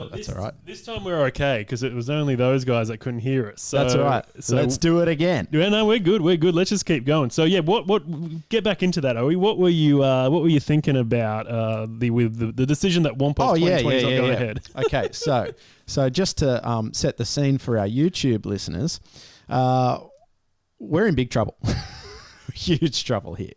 That's all right. This time we're okay because it was only those guys that couldn't hear us. So, That's all right. So let's do it again. Yeah, no, we're good. We're good. Let's just keep going. So yeah, what? Get back into that, Owie. What were you thinking about the decision that Wampos 2020 is not going ahead? Okay, so just to set the scene for our YouTube listeners, we're in big trouble, huge trouble here.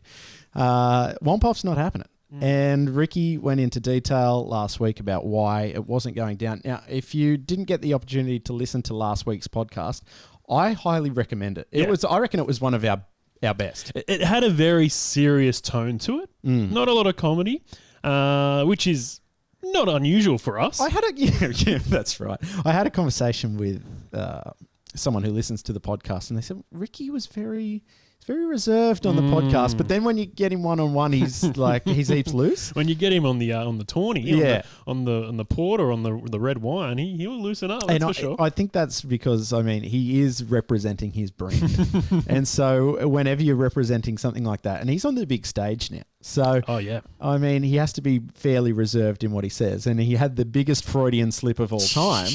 Wampof's not happening. And Ricky went into detail last week about why it wasn't going down. Now, if you didn't get the opportunity to listen to last week's podcast, I highly recommend it. I reckon it was one of our best. It had a very serious tone to it. Not a lot of comedy, which is not unusual for us. Yeah, that's right. I had a conversation with someone who listens to the podcast, and they said Ricky was very reserved on the podcast, but then when you get him one-on-one, he's heaps loose. When you get him on the tawny, on the port or on the red wine, he'll loosen up. That's for sure. I think that's because he is representing his brand, and so whenever you're representing something like that, and he's on the big stage now, so he has to be fairly reserved in what he says, and he had the biggest Freudian slip of all time,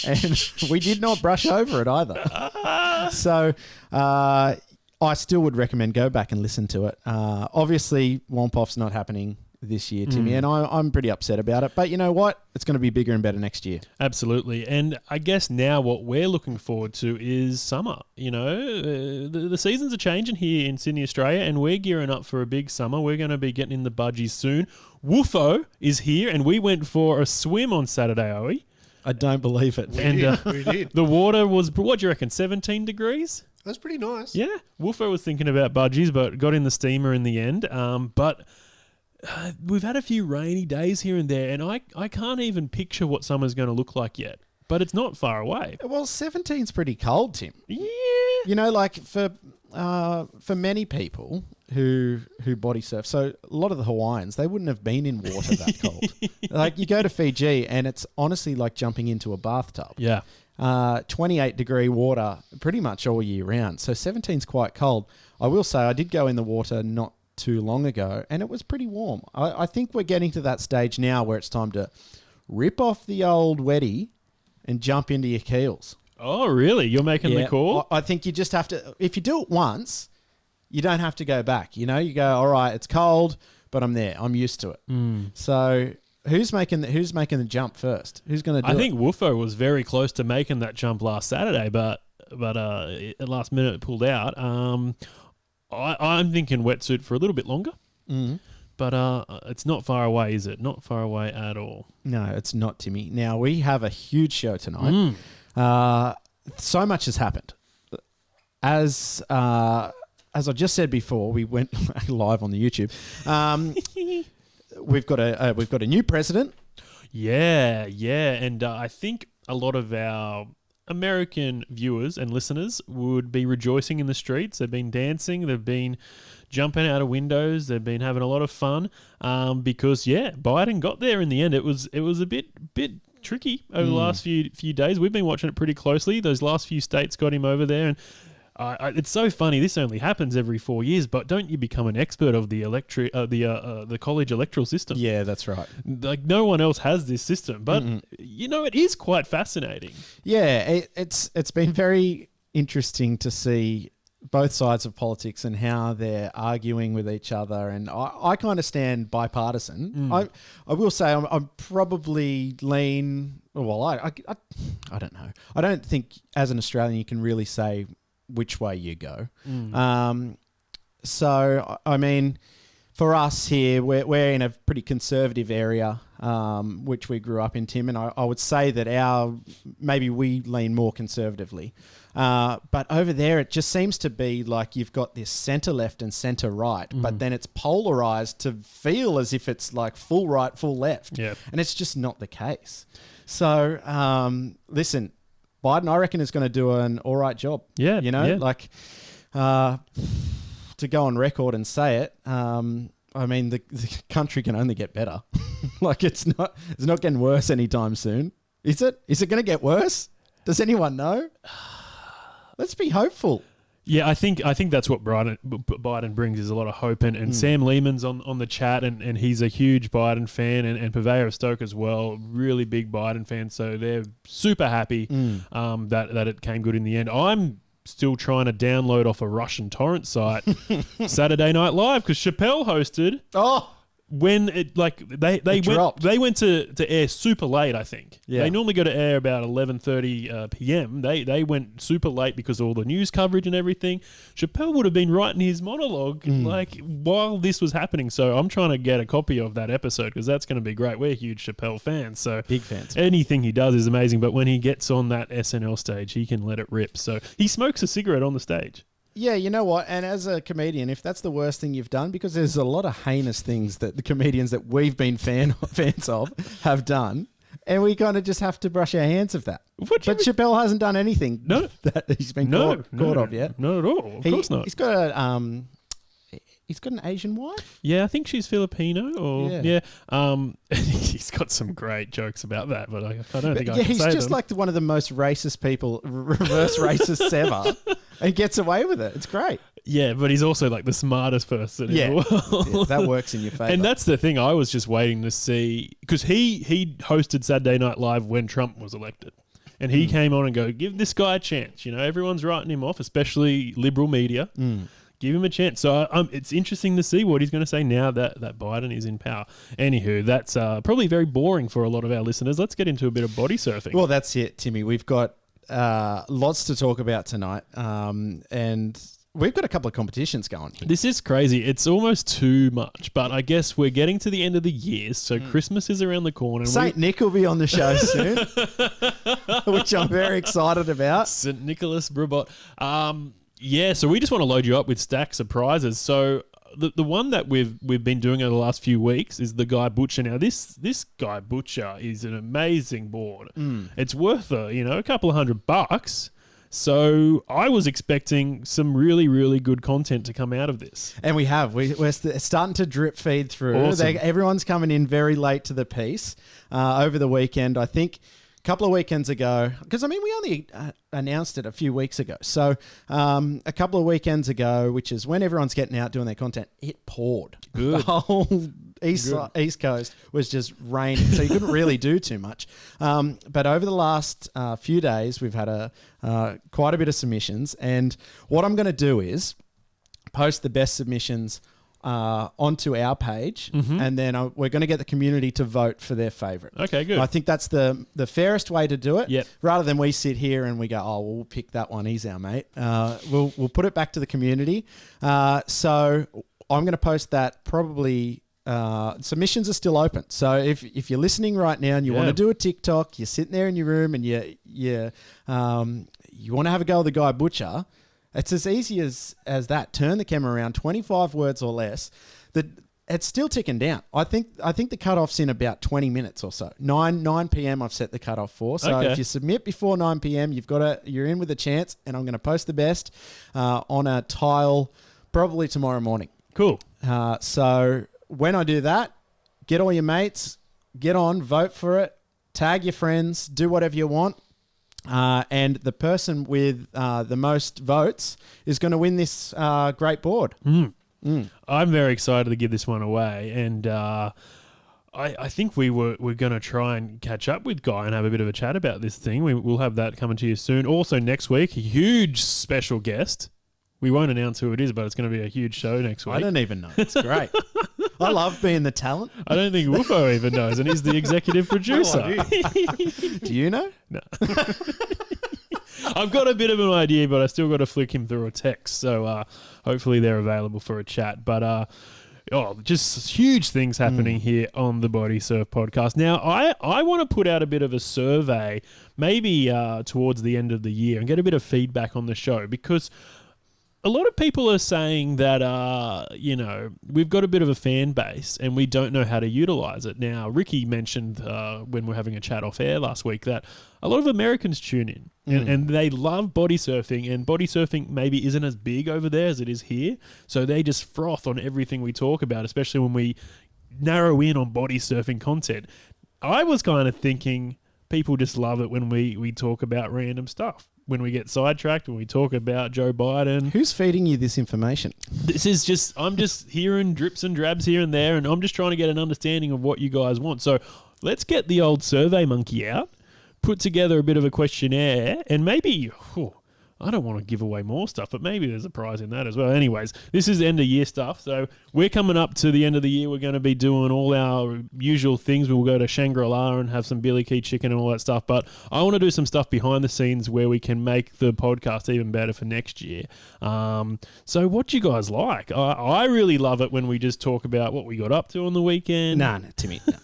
and we did not brush over it either. So. I still would recommend go back and listen to it. Obviously, Wampof's not happening this year, Timmy, and I'm pretty upset about it. But you know what? It's going to be bigger and better next year. Absolutely. And I guess now what we're looking forward to is summer. You know, the seasons are changing here in Sydney, Australia, and we're gearing up for a big summer. We're going to be getting in the budgies soon. Woofo is here, and we went for a swim on Saturday, Owie. I don't believe it. We did. The water was, what do you reckon, 17 degrees? That's pretty nice. Yeah. Woofo was thinking about budgies, but got in the steamer in the end. But we've had a few rainy days here and there, and I can't even picture what summer's going to look like yet. But it's not far away. Well, 17's pretty cold, Tim. Yeah. You know, for many people who body surf, so a lot of the Hawaiians, they wouldn't have been in water that cold. You go to Fiji, and it's honestly like jumping into a bathtub. Yeah. 28 degree water pretty much all year round. So 17's quite cold. I will say I did go in the water not too long ago, and it was pretty warm. I think we're getting to that stage now where it's time to rip off the old wetty and jump into your keels. Oh, really? You're making the call? I think you just have to, if you do it once, you don't have to go back. You know, you go, all right, it's cold, but I'm there. I'm used to it. So who's making the jump first? Who's going to do it? I think Woofo was very close to making that jump last Saturday, but at last minute it pulled out. I'm thinking wetsuit for a little bit longer. But it's not far away, is it? Not far away at all. No, it's not, Timmy. Now, we have a huge show tonight. So much has happened. As I just said before, we went live on the YouTube. We've got a new president. Yeah, and I think a lot of our American viewers and listeners would be rejoicing in the streets. They've been dancing. They've been jumping out of windows. They've been having a lot of fun because Biden got there in the end. It was a bit tricky over the last few days. We've been watching it pretty closely. Those last few states got him over there, and it's so funny. This only happens every 4 years, but don't you become an expert of the the college electoral system? Yeah, that's right. Like no one else has this system, but you know it is quite fascinating. Yeah, it's been very interesting to see both sides of politics and how they're arguing with each other. And I kind of stand bipartisan. I will say I'm probably lean. Well, I don't know. I don't think as an Australian you can really say which way you go. So I mean, for us here, we're in a pretty conservative area, which we grew up in, Tim, and I would say that maybe we lean more conservatively. But over there, it just seems to be like you've got this centre left and centre right, but then it's polarised to feel as if it's like full right, full left. Yep. And it's just not the case. So, listen, Biden, I reckon, is going to do an all right job. Yeah. You know, to go on record and say it, I mean, the country can only get better. It's not getting worse anytime soon. Is it? Is it going to get worse? Does anyone know? Let's be hopeful. Yeah, I think that's what Biden brings is a lot of hope, and Sam Lehman's on the chat, and he's a huge Biden fan, and Purveyor of Stoke as well, really big Biden fan, so they're super happy that it came good in the end. I'm still trying to download off a Russian torrent site Saturday Night Live because Chappelle hosted. Oh. When they went to air super late, I think. Yeah. They normally go to air about 11:30 p.m. They went super late because of all the news coverage and everything. Chappelle would have been writing his monologue while this was happening. So I'm trying to get a copy of that episode because that's going to be great. We're huge Chappelle fans, so big fans. Anything he does is amazing. But when he gets on that SNL stage, he can let it rip. So he smokes a cigarette on the stage. Yeah, you know what? And as a comedian, if that's the worst thing you've done, because there's a lot of heinous things that the comedians that we've been fans of have done, and we kind of just have to brush our hands of that. But Chappelle hasn't done anything that he's been caught of yet. Not at all. Of course not. He's got an Asian wife? Yeah, I think she's Filipino. He's got some great jokes about that, but I don't think I can say them. He's just like one of the most racist people, reverse racists ever, and gets away with it. It's great. Yeah, but he's also like the smartest person in the world. Yeah, that works in your favour. And that's the thing I was just waiting to see, because he hosted Saturday Night Live when Trump was elected. And he came on and go, give this guy a chance. You know, everyone's writing him off, especially liberal media. Give him a chance. So it's interesting to see what he's going to say now that Biden is in power. Anywho, that's probably very boring for a lot of our listeners. Let's get into a bit of body surfing. Well, that's it, Timmy. We've got lots to talk about tonight. And we've got a couple of competitions going here. This is crazy. It's almost too much, but I guess we're getting to the end of the year, so Christmas is around the corner. St. Nick will be on the show soon, which I'm very excited about. St. Nicholas Brabot. Yeah, so we just want to load you up with stacks of prizes. So the one that we've been doing over the last few weeks is the Guy Butcher. Now this Guy Butcher is an amazing board. It's worth a couple of $100. So I was expecting some really, really good content to come out of this. And we have. We're starting to drip feed through. Awesome. Everyone's coming in very late to the piece over the weekend. I think a couple of weekends ago, because we only announced it a few weeks ago. So a couple of weekends ago, which is when everyone's getting out doing their content, it poured. Good. The whole East Coast was just raining, so you couldn't really do too much. But over the last few days, we've had quite a bit of submissions, and what I'm going to do is post the best submissions onto our page, and then we're going to get the community to vote for their favourite. Okay, good. I think that's the fairest way to do it. Yep. Rather than we sit here and we go, we'll pick that one. He's our mate. We'll put it back to the community. So I'm going to post that probably. Submissions are still open. So if you're listening right now and you want to do a TikTok, you're sitting there in your room and you want to have a go at the Guy Butcher, it's as easy as that. Turn the camera around, 25 words or less. It's still ticking down. I think the cutoff's in about 20 minutes or so. 9 p.m. I've set the cutoff for. So if you submit before 9 p.m., you're in with a chance, and I'm going to post the best on a tile probably tomorrow morning. Cool. So when I do that, get all your mates, get on, vote for it, tag your friends, do whatever you want. And the person with the most votes is going to win this great board. I'm very excited to give this one away. And I think we're going to try and catch up with Guy and have a bit of a chat about this thing. We'll have that coming to you soon. Also next week, a huge special guest. We won't announce who it is, but it's going to be a huge show next week. I don't even know. It's great. I love being the talent. I don't think Woofo even knows, and he's the executive producer. No, do you know? No. I've got a bit of an idea, but I still got to flick him through a text. So hopefully they're available for a chat. But just huge things happening here on the Bodysurf podcast. Now, I want to put out a bit of a survey, maybe towards the end of the year, and get a bit of feedback on the show, because a lot of people are saying that, we've got a bit of a fan base and we don't know how to utilize it. Now, Ricky mentioned when we were having a chat off air last week that a lot of Americans tune in and they love body surfing, and body surfing maybe isn't as big over there as it is here. So they just froth on everything we talk about, especially when we narrow in on body surfing content. I was kind of thinking people just love it when we talk about random stuff. when we get sidetracked, when we talk about Joe Biden. Who's feeding you this information? I'm just hearing drips and drabs here and there, and I'm just trying to get an understanding of what you guys want. So let's get the old Survey Monkey out, put together a bit of a questionnaire, and maybe, I don't want to give away more stuff, but maybe there's a prize in that as well. Anyways, this is end of year stuff. So we're coming up to the end of the year. We're going to be doing all our usual things. We'll go to Shangri-La and have some Billy Key chicken and all that stuff. But I want to do some stuff behind the scenes where we can make the podcast even better for next year. So what do you guys like? I really love it when we just talk about what we got up to on the weekend. No, Timmy. No.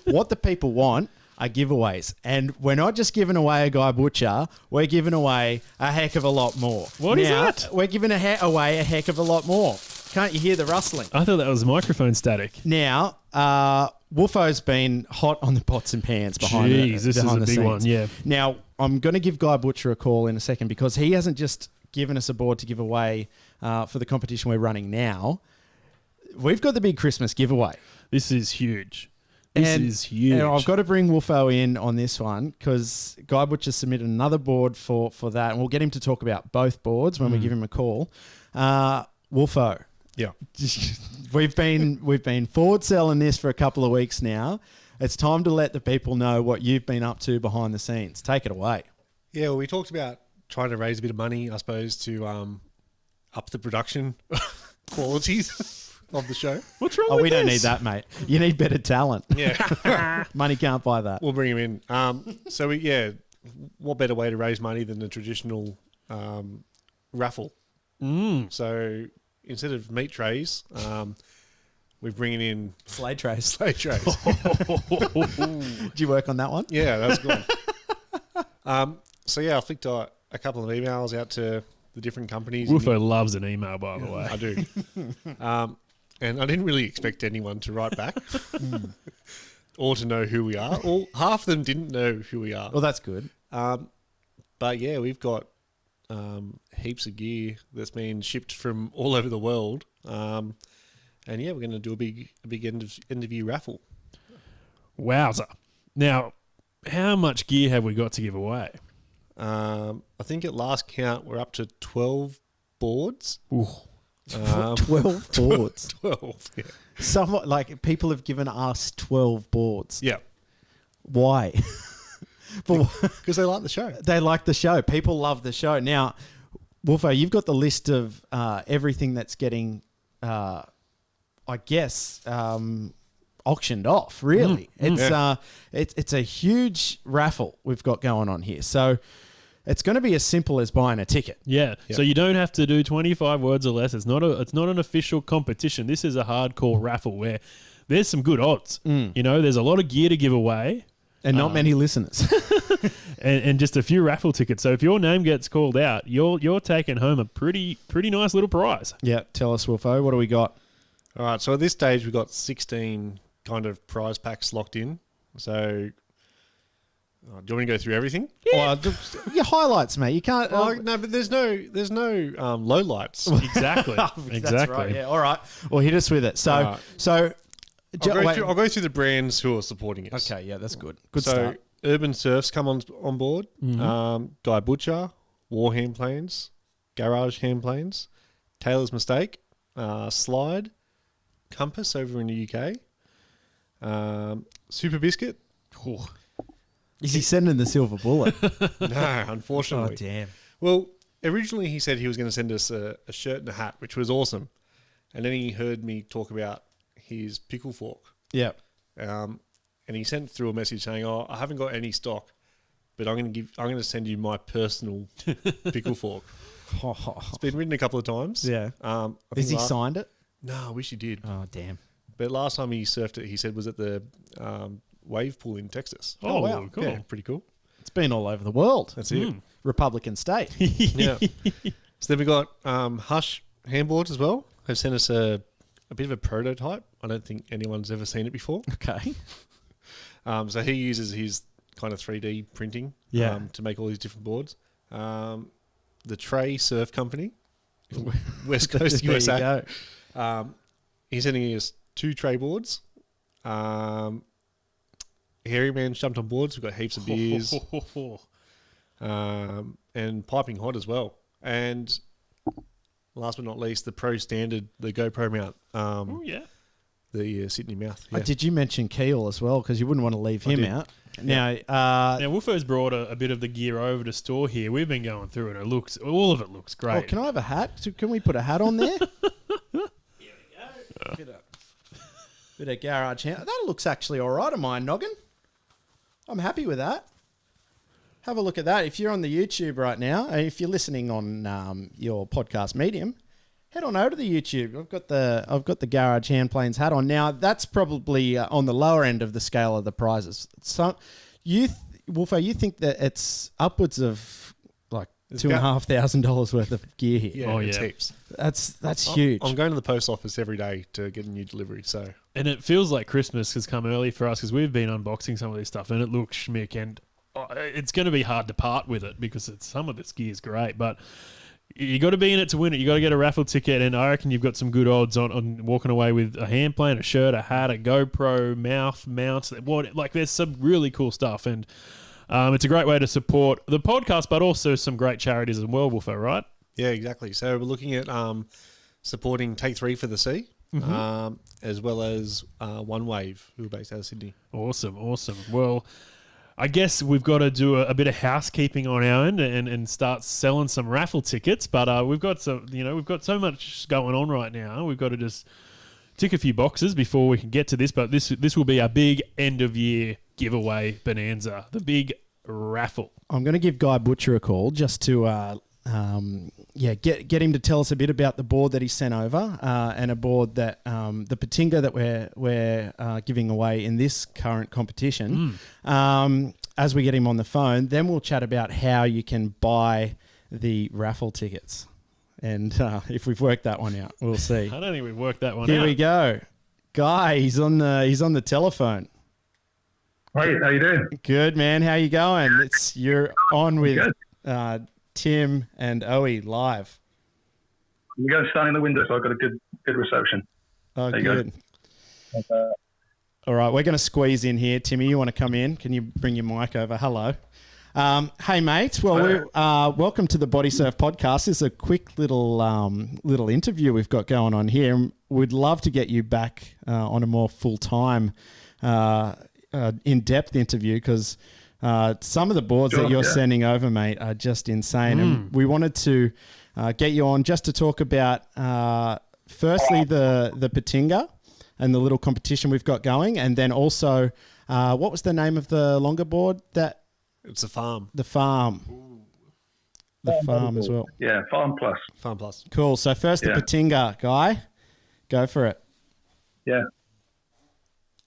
What the people want are giveaways. And we're not just giving away a Guy Butcher, we're giving away a heck of a lot more. What is that? We're giving away a heck of a lot more. Can't you hear the rustling? I thought that was microphone static. Now, Wolfo's been hot on the pots and pans behind this is a big one, yeah. Now, I'm going to give Guy Butcher a call in a second because he hasn't just given us a board to give away for the competition we're running now. We've got the big Christmas giveaway. This is huge. This is huge. And I've got to bring Wolfo in on this one because Guy Butcher submitted another board for that, and we'll get him to talk about both boards when we give him a call. Wolfo. Yeah. We've been forward selling this for a couple of weeks now. It's time to let the people know what you've been up to behind the scenes. Take it away. Yeah, well, we talked about trying to raise a bit of money, I suppose, to up the production qualities of the show. What's wrong with this? We don't need that, mate. You need better talent. Yeah. Money can't buy that. We'll bring him in. What better way to raise money than the traditional raffle? So instead of meat trays, we're bringing in Sleigh trays. sleigh trays. Did you work on that one? Yeah, that was good. I flicked a couple of emails out to the different companies. Wolfo loves an email, by the way. I do. And I didn't really expect anyone to write back or to know who we are. Half of them didn't know who we are. Well, that's good. But yeah, we've got heaps of gear that's been shipped from all over the world. And yeah, we're going to do a big end of year raffle. Wowza. Now, how much gear have we got to give away? I think at last count, we're up to 12 boards. Ooh. 12 boards. 12, yeah. Somewhat like people have given us 12 boards. Yeah. Why? Because they like the show. They like the show. People love the show. Now, Wolfo, you've got the list of everything that's getting, auctioned off, really. It's a huge raffle we've got going on here. So it's going to be as simple as buying a ticket. Yeah. So you don't have to do 25 words or less. It's not an official competition. This is a hardcore raffle where there's some good odds. You know, there's a lot of gear to give away. And not many listeners. and just a few raffle tickets. So if your name gets called out, you're taking home a pretty nice little prize. Yeah. Tell us, Wolfo, what do we got? All right. So at this stage, we've got 16 kind of prize packs locked in. So do you want me to go through everything? Yeah. Your highlights, mate. You can't. No, but there's no low lights. Exactly. That's right. Yeah. All right. Well, hit us with it. So, I'll go through the brands who are supporting us. Okay. Yeah, that's good. Good start. Urban Surf's come on board. Guy Butcher, War Hand Planes, Garage Hand Planes, Taylor's Mistake, Slide, Compass over in the UK, Super Biscuit. Is he sending the silver bullet? No, unfortunately. Oh, damn. Well, originally he said he was going to send us a shirt and a hat, which was awesome. And then he heard me talk about his pickle fork. Yeah. And he sent through a message saying, I haven't got any stock, but I'm going to send you my personal pickle fork. It's been written a couple of times. Yeah. Has he signed it? No, I wish he did. Oh, damn. But last time he surfed it, he said was at the wave pool in Texas. Oh, wow. Cool. Yeah, pretty cool. It's been all over the world. That's it. Republican state. Yeah. So then we got Hush handboards as well. They've sent us a bit of a prototype. I don't think anyone's ever seen it before. Okay. So he uses his kind of 3D printing to make all these different boards. The Tray Surf Company, West Coast USA. There you go. He's sending us 2 tray boards. Hairy Man's jumped on boards. We've got heaps of beers. And and piping hot as well. And last but not least, the Pro Standard, the GoPro mount. The Sydney mount. Yeah. Did you mention Keel as well? Because you wouldn't want to leave him out. Now, Wolfo's brought a bit of the gear over to store here. We've been going through it. All of it looks great. Oh, can I have a hat? So can we put a hat on there? Here we go. Bit of garage hand. That looks actually all right on my noggin. I'm happy with that. Have a look at that. If you're on the YouTube right now, if you're listening on your podcast medium, head on over to the YouTube. I've got the Garage Hand Planes hat on. Now, that's probably on the lower end of the scale of the prizes. So, Wolfo, you think that it's upwards of like $2,500 worth of gear here? Yeah, it's heaps. That's huge. I'm going to the post office every day to get a new delivery. And it feels like Christmas has come early for us because we've been unboxing some of this stuff, and it looks schmick, and it's going to be hard to part with it because some of this gear is great, but you got to be in it to win it. You got to get a raffle ticket, and I reckon you've got some good odds on walking away with a hand plane, a shirt, a hat, a GoPro, mounts. There's some really cool stuff, and it's a great way to support the podcast, but also some great charities as well, Wolfo, right? Yeah, exactly. So we're looking at supporting Take 3 for the Sea, as well as One Wave, who are based out of Sydney. Awesome. Well, I guess we've got to do a bit of housekeeping on our end and start selling some raffle tickets. But we've got so much going on right now. We've got to just tick a few boxes before we can get to this. But this will be our big end of year giveaway bonanza, the big raffle. I'm going to give Guy Butcher a call just to get him to tell us a bit about the board that he sent over and a board that the Patinga that we're giving away in this current competition. As we get him on the phone, then we'll chat about how you can buy the raffle tickets. And if we've worked that one out, we'll see. I don't think we've worked that one out. Here we go. Guy, he's on the telephone. Hey, how you doing? Good, man. How you going? You're on with Tim and Owie live. I'm going to stand in the window, so I've got a good reception. Oh, good. All right, we're going to squeeze in here. Timmy, you want to come in? Can you bring your mic over? Hello. Hey, mate. Well, welcome to the Bodysurf podcast. This is a quick little interview we've got going on here. We'd love to get you back on a more full-time, in-depth interview because some of the boards that you're sending over, mate, are just insane. And we wanted to get you on just to talk about, firstly, the Patinga and the little competition we've got going. And then also, what was the name of the longer board? It's the Farm. The Farm. The Farm as well. Yeah, Farm Plus. Farm Plus. Cool. So first the Patinga, Guy. Go for it. Yeah.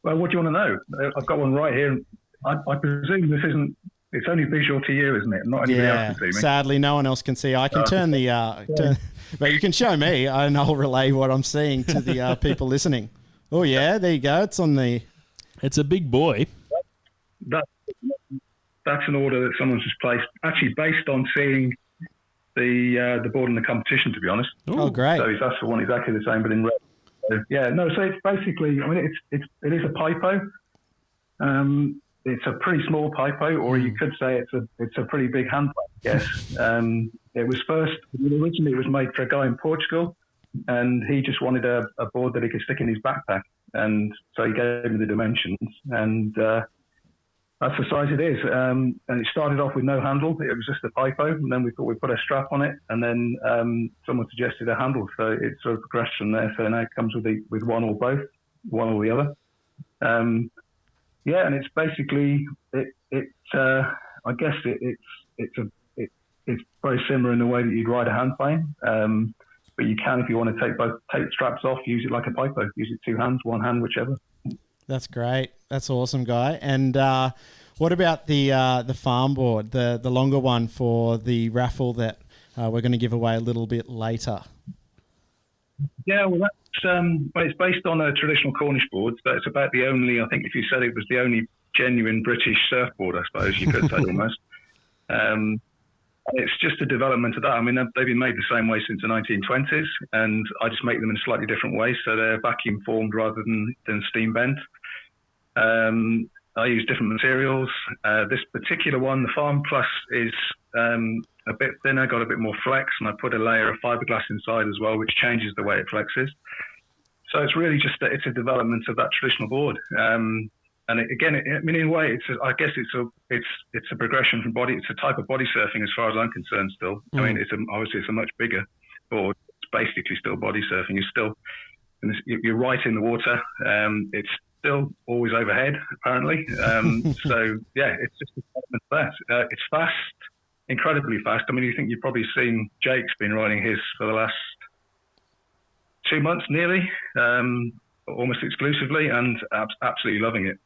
Well, what do you want to know? I've got one right here. I presume this isn't... It's only visual to you, isn't it? Not anybody else can see me. Sadly, no one else can see. I can turn the... but you can show me, and I'll relay what I'm seeing to the people listening. Oh, yeah. There you go. It's on the... It's a big boy. That's an order that someone's just placed, actually based on seeing the board in the competition, to be honest. Ooh. Oh, great. So he's asked for one exactly the same, but in red. So, so it's basically, it is a pipo. It's a pretty small pipo, or you could say it's a pretty big hand plane, yes. Originally it was made for a guy in Portugal, and he just wanted a board that he could stick in his backpack. And so he gave me the dimensions, and that's the size it is. And it started off with no handle. It was just a pipo, and then we thought we'd put a strap on it, and then someone suggested a handle. So it sort of progressed from there. So now it comes with one or both, one or the other. And it's basically I guess it's very similar in the way that you'd ride a hand plane. But you can, if you want to take the straps off, use it like a pipo. Use it two hands, one hand, whichever. That's great. That's awesome, Guy. And what about the farm board, the longer one for the raffle that we're going to give away a little bit later? Yeah, well, it's based on a traditional Cornish board. So it's about the only, I think if you said it was the only genuine British surfboard, I suppose you could say almost. It's just a development of that. I mean, they've been made the same way since the 1920s, and I just make them in a slightly different way. So they're vacuum formed rather than steam bent. I use different materials. This particular one, the Farm Plus, is a bit thinner, got a bit more flex, and I put a layer of fiberglass inside as well, which changes the way it flexes. So it's really just it's a development of that traditional board. And in a way, I guess it's a progression from body. It's a type of body surfing as far as I'm concerned. Still, I mean, obviously it's a much bigger board. It's basically still body surfing. You're right in the water. It's still always overhead, apparently. So yeah, it's just a development of that. It's fast, incredibly fast. I mean, you think you've probably seen Jake's been riding his for the last 2 months nearly, almost exclusively, and absolutely loving it.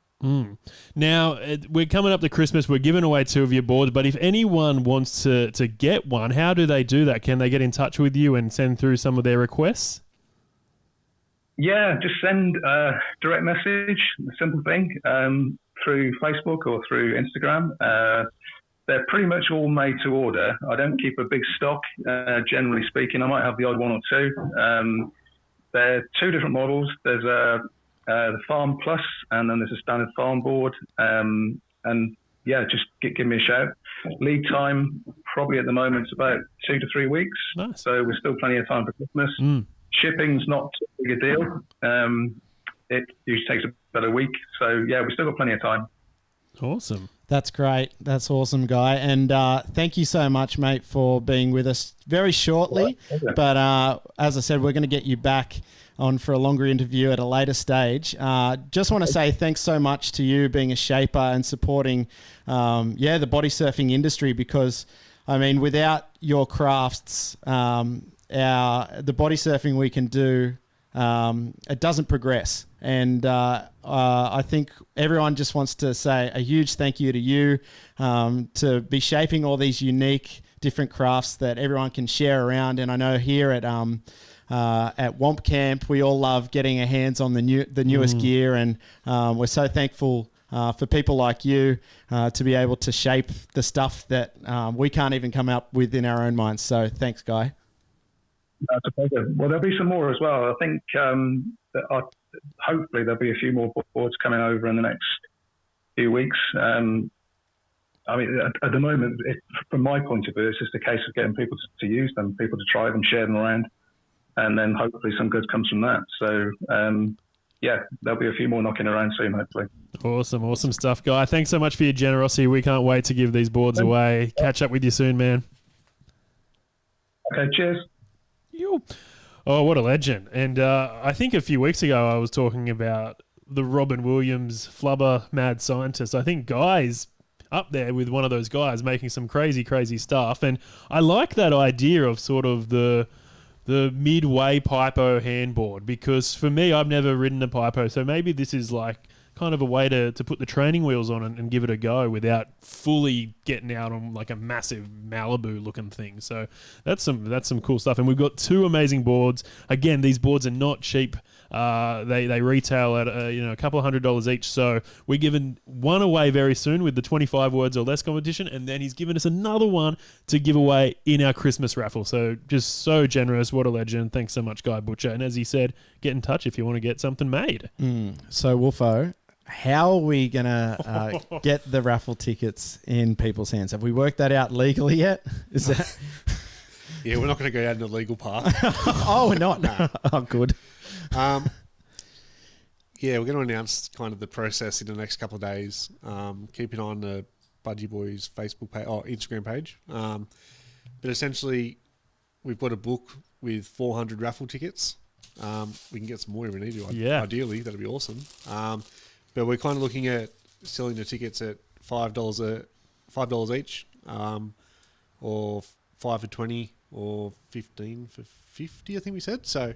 Now, we're coming up to Christmas. We're giving away 2 of your boards, but if anyone wants to get one, how do they do that? Can they get in touch with you and send through some of their requests? Yeah, just send a direct message, a simple thing, through Facebook or through Instagram. They're pretty much all made to order. I don't keep a big stock, generally speaking. I might have the odd one or two. They're 2 different models. There's the Farm Plus, and then there's a standard farm board. And yeah, just give me a shout. Lead time, probably at the moment, it's about 2 to 3 weeks. Nice. So we're still plenty of time for Christmas. Shipping's not too big a deal. It usually takes about a week. So yeah, we've still got plenty of time. Awesome. That's great. That's awesome, Guy. And thank you so much, mate, for being with us very shortly. But as I said, we're going to get you back on for a longer interview at a later stage. Just want to say thanks so much to you being a shaper and supporting, the body surfing industry, because, I mean, without your crafts, the body surfing we can do, it doesn't progress. And I think everyone just wants to say a huge thank you to you to be shaping all these unique different crafts that everyone can share around. And I know here at Womp Camp, we all love getting our hands on the newest gear, and we're so thankful for people like you to be able to shape the stuff that we can't even come up with in our own minds. So thanks, Guy. That's a pleasure. Well, there'll be some more as well. I think hopefully there'll be a few more boards coming over in the next few weeks. I mean, at the moment, from my point of view, it's just a case of getting people to use them, people to try them, share them around, and then hopefully some good comes from that. So, yeah, there'll be a few more knocking around soon, hopefully. Awesome stuff, Guy. Thanks so much for your generosity. We can't wait to give these boards away. Catch up with you soon, man. Okay, cheers. Oh, what a legend. And I think a few weeks ago I was talking about the Robin Williams flubber mad scientist. I think Guy's up there with one of those guys making some crazy stuff. And I like that idea of sort of the midway Pipo handboard, because for me, I've never ridden a Pipo. So maybe this is like kind of a way to put the training wheels on and give it a go without fully getting out on like a massive Malibu looking thing. So that's some cool stuff. And we've got 2 amazing boards. Again, these boards are not cheap. They retail at a couple of $100 each. So we're giving one away very soon with the 25 words or less competition, and then he's given us another one to give away in our Christmas raffle. So just so generous. What a legend. Thanks so much, Guy Butcher. And as he said, get in touch if you want to get something made. So Wolfo, how are we going to get the raffle tickets in people's hands? Have we worked that out legally yet? Is that? Yeah, we're not going to go down the legal path. Oh, we're not? No. Oh, good. Yeah, we're going to announce kind of the process in the next couple of days. Keep an eye on the Budgie Boys Facebook page or Instagram page. But essentially, we've got a book with 400 raffle tickets. We can get some more if we need to. Yeah. Ideally, that'd be awesome. But we're kind of looking at selling the tickets at $5 each, or 5 for 20, or 15 for 50. I think we said. So,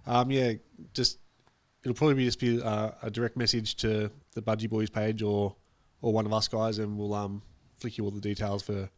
yeah, it'll probably just be a direct message to the Budgie Boys page or one of us guys, and we'll flick you all the details for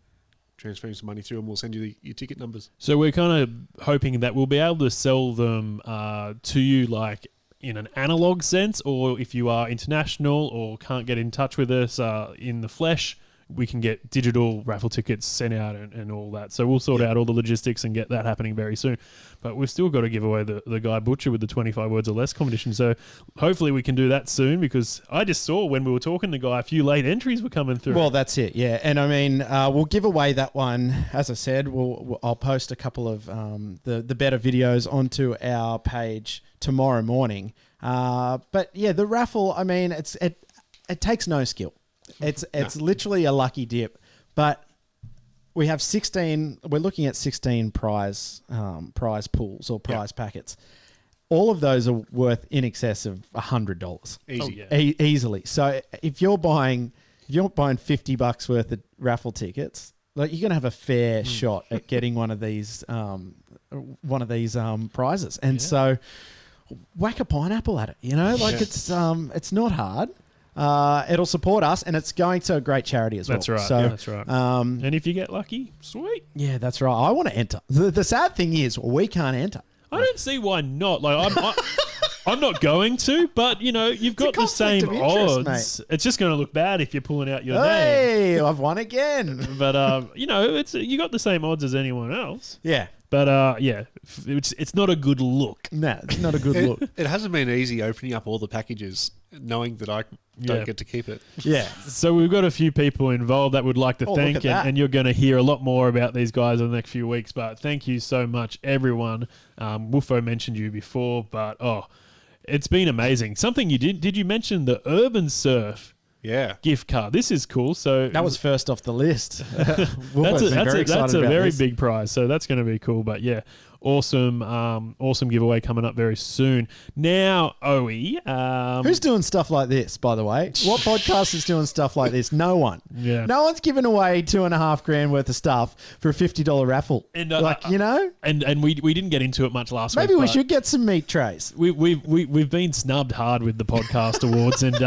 transferring some money through, and we'll send you your ticket numbers. So we're kind of hoping that we'll be able to sell them to you like in an analog sense, or if you are international or can't get in touch with us in the flesh, we can get digital raffle tickets sent out and all that. So we'll sort out all the logistics and get that happening very soon. But we've still got to give away the Guy Butcher with the 25 words or less competition. So hopefully we can do that soon, because I just saw when we were talking to Guy, a few late entries were coming through. Well, that's it, yeah. And I mean, we'll give away that one. As I said, I'll post a couple of the better videos onto our page tomorrow morning. But yeah, the raffle, I mean, it takes no skill. It's literally a lucky dip. But we have 16. We're looking at 16 prize pools or prize packets. All of those are worth in excess of $100. Easy, easily. So if you're buying $50 worth of raffle tickets, like, you're gonna have a fair shot at getting one of these prizes. And so whack a pineapple at it. It's not hard. It'll support us, and it's going to a great charity as well. That's right. So, that's right. And if you get lucky, sweet. Yeah, that's right. I want to enter. The sad thing is, we can't enter. I don't see why not. Like, I'm not going to, but you've got the same odds. Mate. It's just going to look bad if you're pulling out your name. Hey, I've won again. But you got the same odds as anyone else. Yeah. But it's not a good look. No, it's not a good look. It hasn't been easy opening up all the packages, knowing that I don't get to keep it. Yeah. So we've got a few people involved that would like to thank, and you're going to hear a lot more about these guys in the next few weeks. But thank you so much, everyone. Woofo mentioned you before, but it's been amazing. Something you did you mention the Urban Surf? Yeah, gift card. This is cool. So that was first off the list. That's a very big prize. So that's going to be cool. But yeah, awesome giveaway coming up very soon. Now, Owie, who's doing stuff like this? By the way, what podcast is doing stuff like this? No one. Yeah, no one's giving away $2,500 worth of stuff for a $50 raffle. And and we didn't get into it much last week. Maybe we should get some meat trays. We've been snubbed hard with the podcast awards, and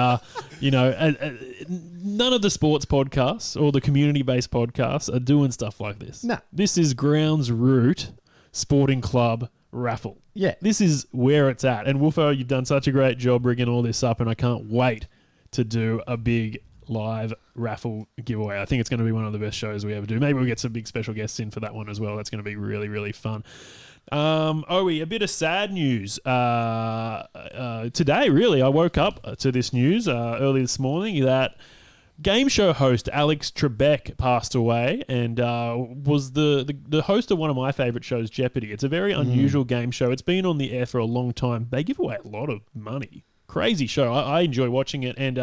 none of the sports podcasts or the community-based podcasts are doing stuff like this. No. This is Grounds Root Sporting Club raffle. Yeah. This is where it's at. And Woofo, you've done such a great job rigging all this up, and I can't wait to do a big live raffle giveaway. I think it's going to be one of the best shows we ever do. Maybe we'll get some big special guests in for that one as well. That's going to be really, really fun. Owie, a bit of sad news. Today, really, I woke up to this news early this morning that game show host Alex Trebek passed away, and was the host of one of my favourite shows, Jeopardy. It's a very unusual game show. It's been on the air for a long time. They give away a lot of money. Crazy show. I enjoy watching it, and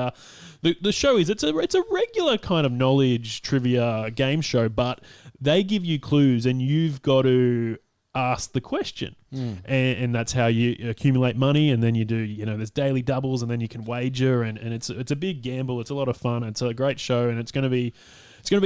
the show is it's a regular kind of knowledge trivia game show, but they give you clues, and you've got to ask the question, and that's how you accumulate money. And then you do, there's daily doubles, and then you can wager, and it's a big gamble. It's a lot of fun. It's a great show, and it's going to be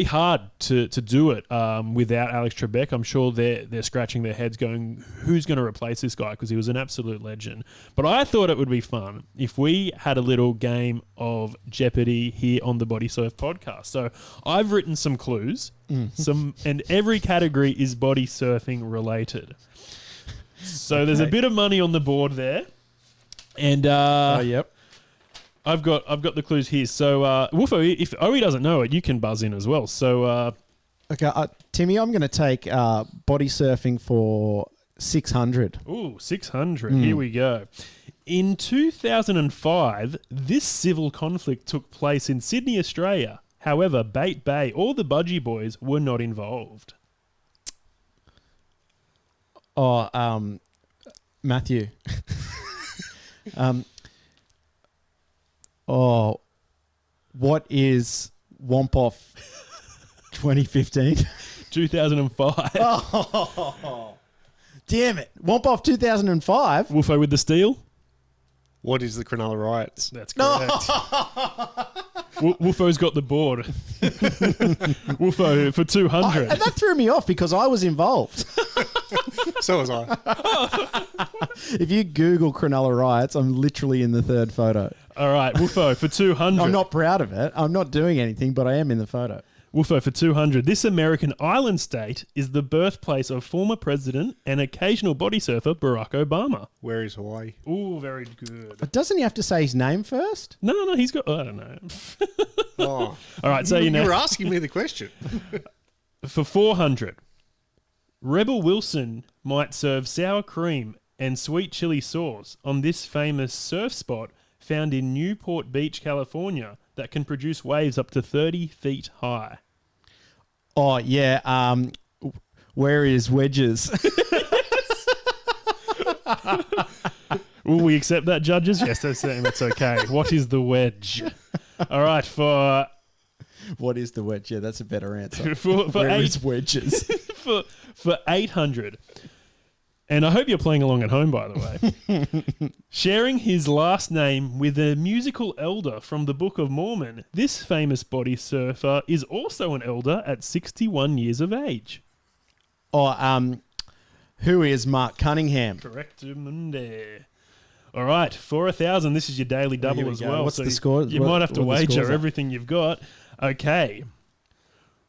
hard to do it without Alex Trebek. I'm sure they're scratching their heads going, who's going to replace this guy? Because he was an absolute legend. But I thought it would be fun if we had a little game of Jeopardy here on the Bodysurf podcast. So I've written some clues, and every category is body surfing related. So there's a bit of money on the board there, and yep. I've got the clues here. So, Woofo, if Owie doesn't know it, you can buzz in as well. So, okay, Timmy, I'm going to take body surfing for 600. Ooh, 600. Here we go. In 2005, this civil conflict took place in Sydney, Australia. However, Bait Bay or the Budgie Boys were not involved. Oh, Matthew. What is Womp Off 2015? 2005. Oh, damn it. Womp Off 2005? Woofo with the steal. What is the Cronulla Riots? That's correct. Woofo's got the board. Woofo for 200. And that threw me off because I was involved. So was I. If you Google Cronulla Riots, I'm literally in the third photo. All right, Woofo for 200. I'm not proud of it. I'm not doing anything, but I am in the photo. Woofo for 200. This American island state is the birthplace of former president and occasional body surfer Barack Obama. Where is Hawaii? Ooh, very good. But doesn't he have to say his name first? No, he's got... I don't know. Oh. All right, so you were asking me the question. For 400, Rebel Wilson might serve sour cream and sweet chili sauce on this famous surf spot found in Newport Beach, California, that can produce waves up to 30 feet high. Oh, yeah. Where is Wedges? Will we accept that, judges? Yes, that's okay. What is the wedge? All right, for... What is the wedge? Yeah, that's a better answer. Where is Wedges? for 800... And I hope you're playing along at home, by the way. Sharing his last name with a musical elder from the Book of Mormon, this famous body surfer is also an elder at 61 years of age. Oh, who is Mark Cunningham? Correct, Monday. All right, for 1,000, this is your daily double as well. What's the score? You might have to wager everything you've got. Okay.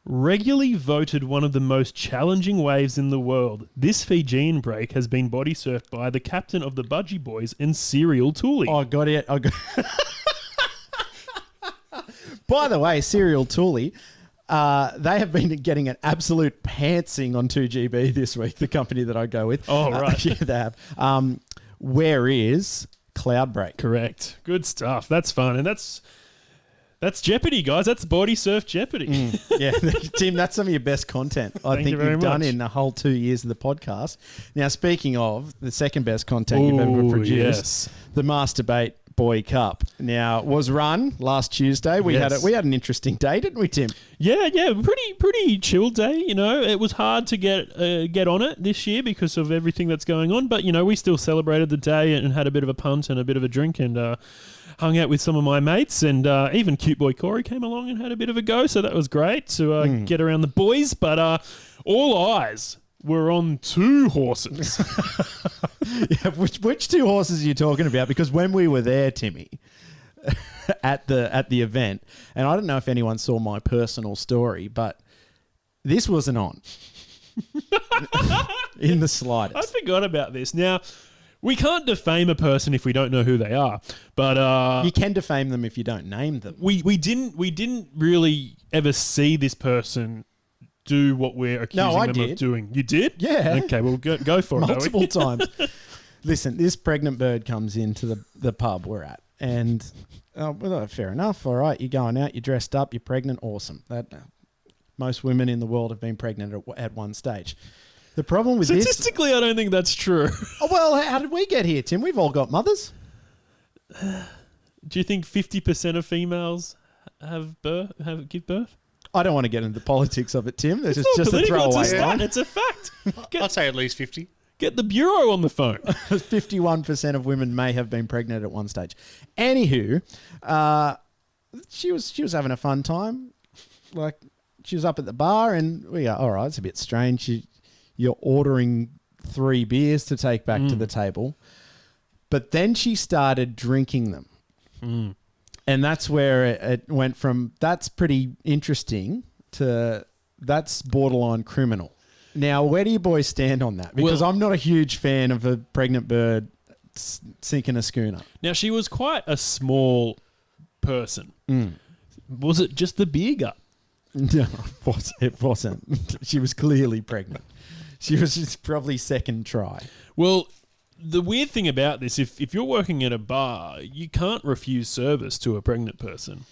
Regularly voted one of the most challenging waves in the world, this Fijian break has been body surfed by the captain of the Budgie Boys and Serial Tooley. Oh, got it. By the way, Serial Tooley, they have been getting an absolute pantsing on 2GB this week, the company that I go with. Oh, right. Yeah, they have. Where is Cloudbreak? Correct. Good stuff. That's fun. And that's Jeopardy, guys. That's Body Surf Jeopardy. Yeah, Tim, that's some of your best content I think you've done in the whole 2 years of the podcast. Now, speaking of the second best content you've ever produced, the Masturbate Boy Cup. Now, was run last Tuesday. We had an interesting day, didn't we, Tim? Yeah, pretty chill day. You know, it was hard to get on it this year because of everything that's going on. But you know, we still celebrated the day and had a bit of a punt and a bit of a drink and hung out with some of my mates, and even cute boy Corey came along and had a bit of a go. So that was great to get around the boys. But all eyes were on two horses. Yeah, which two horses are you talking about? Because when we were there, Timmy, at the event, and I don't know if anyone saw my personal story, but this wasn't on in the slightest. I forgot about this. Now, we can't defame a person if we don't know who they are, but you can defame them if you don't name them. We didn't really ever see this person do what we're accusing them of doing. You did? Yeah. Okay, well, go for it. Multiple times. Listen, this pregnant bird comes into the pub we're at, and well, fair enough. All right, you're going out, you're dressed up, you're pregnant, awesome. Most women in the world have been pregnant at one stage. The problem with statistically, I don't think that's true. Oh, well, how did we get here, Tim? We've all got mothers. Do you think 50% of females give birth? I don't want to get into the politics of it, Tim. This is just a throwaway line. It's a fact. I'd say at least 50. Get the Bureau on the phone. 51% of women may have been pregnant at one stage. Anywho, she was having a fun time. Like, she was up at the bar, and we go, all right, it's a bit strange. You're ordering 3 beers to take back to the table. But then she started drinking them. Mm. And that's where it went from, that's pretty interesting, to that's borderline criminal. Now, where do you boys stand on that? Because I'm not a huge fan of a pregnant bird sinking a schooner. Now, she was quite a small person. Mm. Was it just the beer gut? No, it wasn't. She was clearly pregnant. She was just probably second try. Well, the weird thing about this, if you're working at a bar, you can't refuse service to a pregnant person.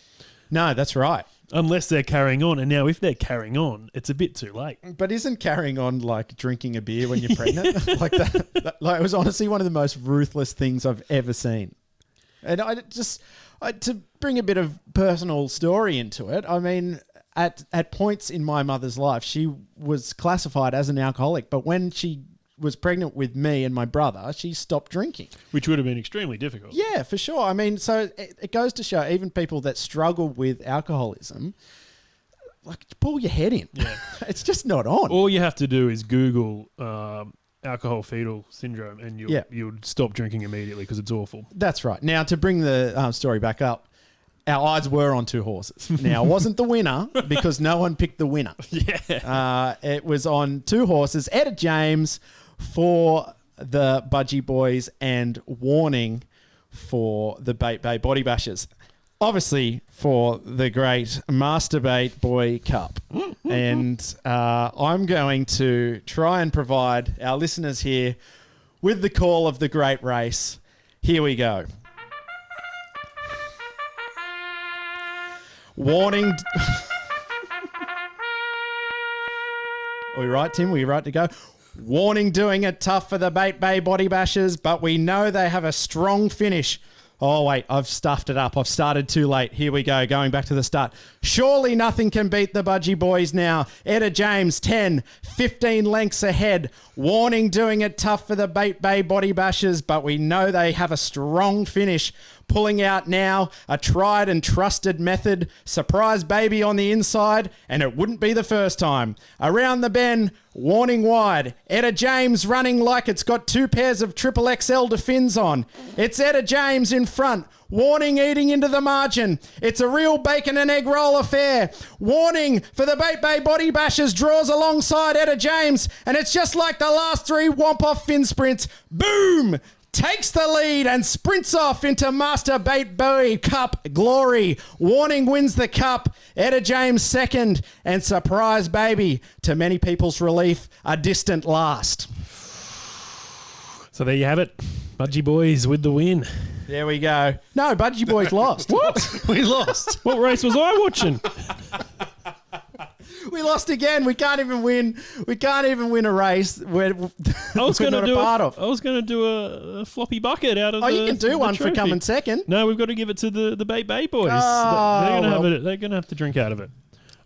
No, that's right. Unless they're carrying on. And now if they're carrying on, it's a bit too late. But isn't carrying on like drinking a beer when you're pregnant? Like that, like, it was honestly one of the most ruthless things I've ever seen. And to bring a bit of personal story into it, I mean, at points in my mother's life, she was classified as an alcoholic. But when she was pregnant with me and my brother, she stopped drinking. Which would have been extremely difficult. Yeah, for sure. I mean, so it goes to show even people that struggle with alcoholism, like, pull your head in. Yeah. It's just not on. All you have to do is Google alcohol fetal syndrome and you'll stop drinking immediately because it's awful. That's right. Now, to bring the story back up, our eyes were on two horses. Now, it wasn't the winner because no one picked the winner. Yeah. It was on two horses, Etta James for the Budgie Boys and Warning for the Bait Bay Body Bashers. obviously for the great Masturbate Boy Cup. And I'm going to try and provide our listeners here with the call of the great race. Here we go. Warning. Are we right, Tim? Are we right to go? Warning, doing it tough for the Bait Bay Body Bashers, but we know they have a strong finish. Oh, wait, I've stuffed it up. I've started too late. Here we go, going back to the start. Surely nothing can beat the Budgie Boys now. Etta James, 10, 15 lengths ahead. Warning, doing it tough for the Bait Bay Body Bashers, but we know they have a strong finish. Pulling out now, a tried and trusted method. Surprise Baby on the inside, and it wouldn't be the first time. Around the bend, Warning wide. Etta James running like it's got 2 pairs of triple XL to fins on. It's Etta James in front. Warning eating into the margin. It's a real bacon and egg roll affair. Warning for the Bait Bay Body Bashers draws alongside Etta James, and it's just like the last 3 womp-off fin sprints. Boom! Takes the lead and sprints off into Master Bait Bay Cup glory. Warning wins the cup. Etta James second, and Surprise Baby, to many people's relief, a distant last. So there you have it. Budgie Boys with the win. There we go. No, Budgie Boys lost. What? We lost. What race was I watching? We lost again. We can't even win. We can't even win a race. I was going to do a floppy bucket out of. Oh, you can do one trophy. for coming second. No, we've got to give it to the Bait Bay Boys. Oh, They're going to have to drink out of it.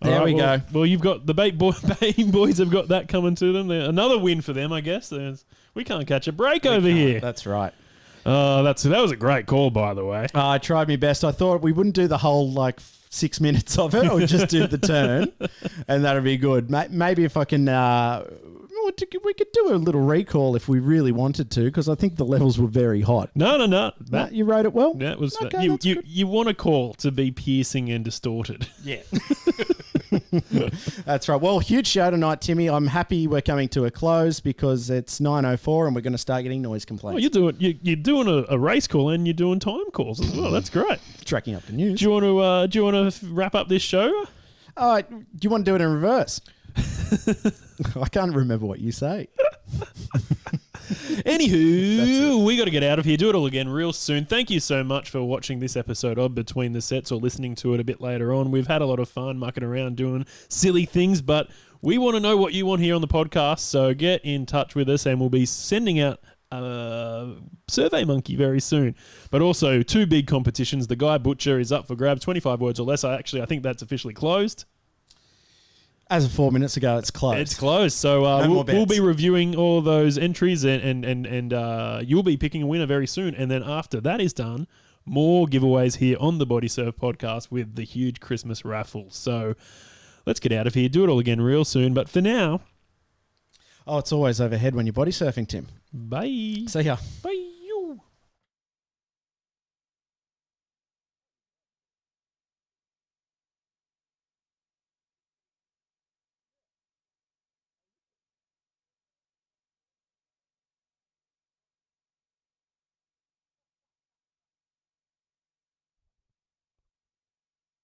There we go. Well, you've got the Bay Boys have got that coming to them. Another win for them, I guess. We can't catch a break over here. That's right. That was a great call, by the way. I tried my best. I thought we wouldn't do the whole 6 minutes of it, or just do the turn, and that'd be good. Maybe if I can, we could do a little recall if we really wanted to, because I think the levels were very hot. No. You wrote it well. Yeah, it was. Okay, you want a call to be piercing and distorted. Yeah. That's right. Well, huge show tonight, Timmy. I'm happy we're coming to a close because it's 9:04 and we're going to start getting noise complaints. Oh, you're doing a race call and you're doing time calls as well. That's great. Tracking up the news. Do you want to wrap up this show? Do you want to do it in reverse? I can't remember what you say. Anywho, we got to get out of here. Do it all again real soon. Thank you so much for watching this episode of Between the Sets or listening to it a bit later on. We've had a lot of fun mucking around doing silly things, but we want to know what you want here on the podcast, so get in touch with us and we'll be sending out a Survey Monkey very soon. But also 2 big competitions. The Guy Butcher is up for grabs, 25 words or less. I think that's officially closed. As of 4 minutes ago, it's closed. It's closed. So we'll be reviewing all those entries and you'll be picking a winner very soon. And then after that is done, more giveaways here on the Bodysurf podcast with the huge Christmas raffle. So let's get out of here. Do it all again real soon. But for now... Oh, it's always overhead when you're body surfing, Tim. Bye. See ya. Bye.